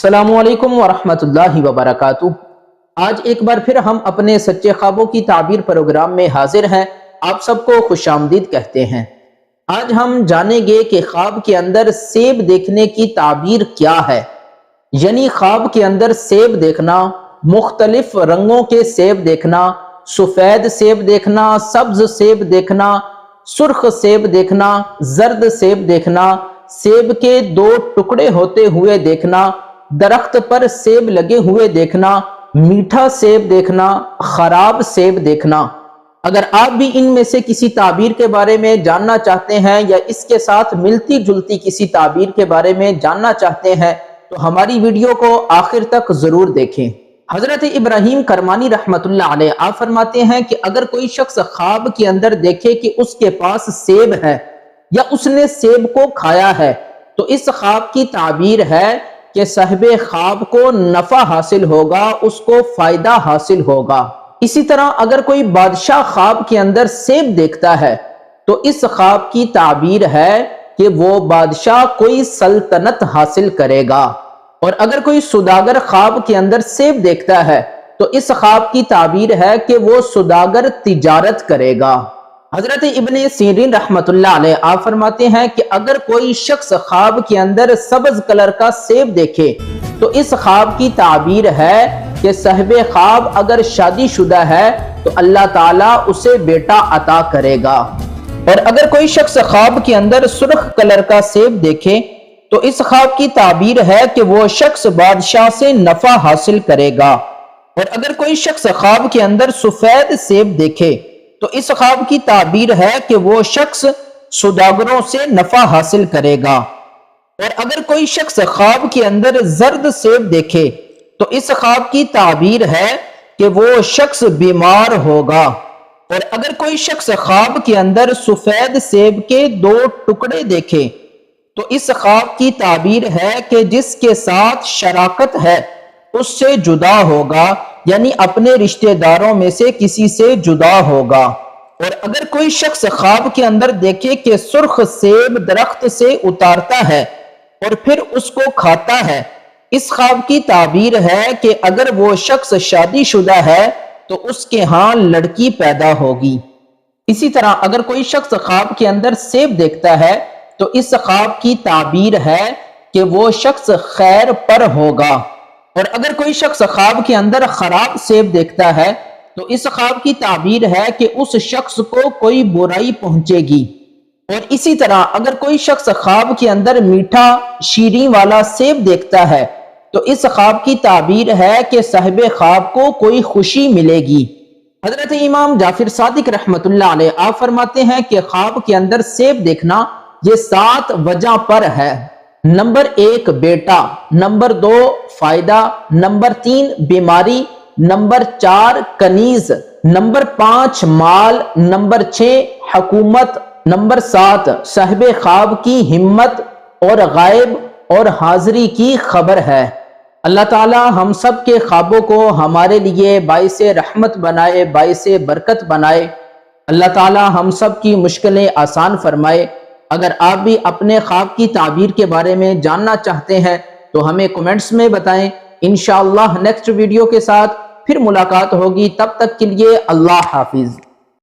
السلام علیکم ورحمۃ اللہ وبرکاتہ۔ آج ایک بار پھر ہم اپنے سچے خوابوں کی تعبیر پروگرام میں حاضر ہیں۔ آپ سب کو خوش آمدید کہتے ہیں۔ آج ہم جانیں گے کہ خواب کے اندر سیب دیکھنے کی تعبیر کیا ہے، یعنی خواب کے اندر سیب دیکھنا، مختلف رنگوں کے سیب دیکھنا، سفید سیب دیکھنا، سبز سیب دیکھنا، سرخ سیب دیکھنا، زرد سیب دیکھنا، سیب کے دو ٹکڑے ہوتے ہوئے دیکھنا، درخت پر سیب لگے ہوئے دیکھنا، میٹھا سیب دیکھنا، خراب سیب دیکھنا۔ اگر آپ بھی ان میں سے کسی تعبیر کے بارے میں جاننا چاہتے ہیں یا اس کے ساتھ ملتی جلتی کسی تعبیر کے بارے میں جاننا چاہتے ہیں تو ہماری ویڈیو کو آخر تک ضرور دیکھیں۔ حضرت ابراہیم کرمانی رحمت اللہ علیہ آپ فرماتے ہیں کہ اگر کوئی شخص خواب کے اندر دیکھے کہ اس کے پاس سیب ہے یا اس نے سیب کو کھایا ہے تو اس خواب کی تعبیر ہے کہ صاحب خواب کو نفع حاصل ہوگا، اس کو فائدہ حاصل ہوگا۔ اسی طرح اگر کوئی بادشاہ خواب کے اندر سیب دیکھتا ہے تو اس خواب کی تعبیر ہے کہ وہ بادشاہ کوئی سلطنت حاصل کرے گا، اور اگر کوئی سوداگر خواب کے اندر سیب دیکھتا ہے تو اس خواب کی تعبیر ہے کہ وہ سوداگر تجارت کرے گا۔ حضرت ابن سیرین رحمت اللہ علیہ آپ فرماتے ہیں کہ اگر کوئی شخص خواب کے اندر سبز کلر کا سیب دیکھے تو اس خواب کی تعبیر ہے کہ صاحب خواب اگر شادی شدہ ہے تو اللہ تعالیٰ اسے بیٹا عطا کرے گا، اور اگر کوئی شخص خواب کے اندر سرخ کلر کا سیب دیکھے تو اس خواب کی تعبیر ہے کہ وہ شخص بادشاہ سے نفع حاصل کرے گا، اور اگر کوئی شخص خواب کے اندر سفید سیب دیکھے تو اس خواب کی تعبیر ہے کہ وہ شخص سوداگروں سے نفع حاصل کرے گا، اور اگر کوئی شخص خواب کے اندر زرد سیب دیکھے تو اس خواب کی تعبیر ہے کہ وہ شخص بیمار ہوگا، اور اگر کوئی شخص خواب کے اندر سفید سیب کے دو ٹکڑے دیکھے تو اس خواب کی تعبیر ہے کہ جس کے ساتھ شراکت ہے اس سے جدا ہوگا، یعنی اپنے رشتہ داروں میں سے کسی سے جدا ہوگا۔ اور اگر کوئی شخص خواب کے اندر دیکھے کہ سرخ سیب درخت سے اتارتا ہے اور پھر اس کو کھاتا ہے، اس خواب کی تعبیر ہے کہ اگر وہ شخص شادی شدہ ہے تو اس کے ہاں لڑکی پیدا ہوگی۔ اسی طرح اگر کوئی شخص خواب کے اندر سیب دیکھتا ہے تو اس خواب کی تعبیر ہے کہ وہ شخص خیر پر ہوگا، اور اگر کوئی شخص خواب کے اندر خراب سیب دیکھتا ہے تو اس خواب کی تعبیر ہے کہ اس شخص کو کوئی برائی پہنچے گی، اور اسی طرح اگر کوئی شخص خواب کے اندر میٹھا شیریں والا سیب دیکھتا ہے تو اس خواب کی تعبیر ہے کہ صاحب خواب کو کوئی خوشی ملے گی۔ حضرت امام جعفر صادق رحمت اللہ علیہ آپ فرماتے ہیں کہ خواب کے اندر سیب دیکھنا یہ 7 وجہ پر ہے۔ نمبر 1 بیٹا، نمبر 2 فائدہ، نمبر 3 بیماری، نمبر 4 کنیز، نمبر 5 مال، نمبر 6 حکومت، نمبر 7 صاحب خواب کی ہمت اور غائب اور حاضری کی خبر ہے۔ اللہ تعالی ہم سب کے خوابوں کو ہمارے لیے باعث رحمت بنائے، باعث برکت بنائے۔ اللہ تعالی ہم سب کی مشکلیں آسان فرمائے۔ اگر آپ بھی اپنے خواب کی تعبیر کے بارے میں جاننا چاہتے ہیں تو ہمیں کمنٹس میں بتائیں۔ انشاءاللہ نیکسٹ ویڈیو کے ساتھ پھر ملاقات ہوگی، تب تک کے لیے اللہ حافظ۔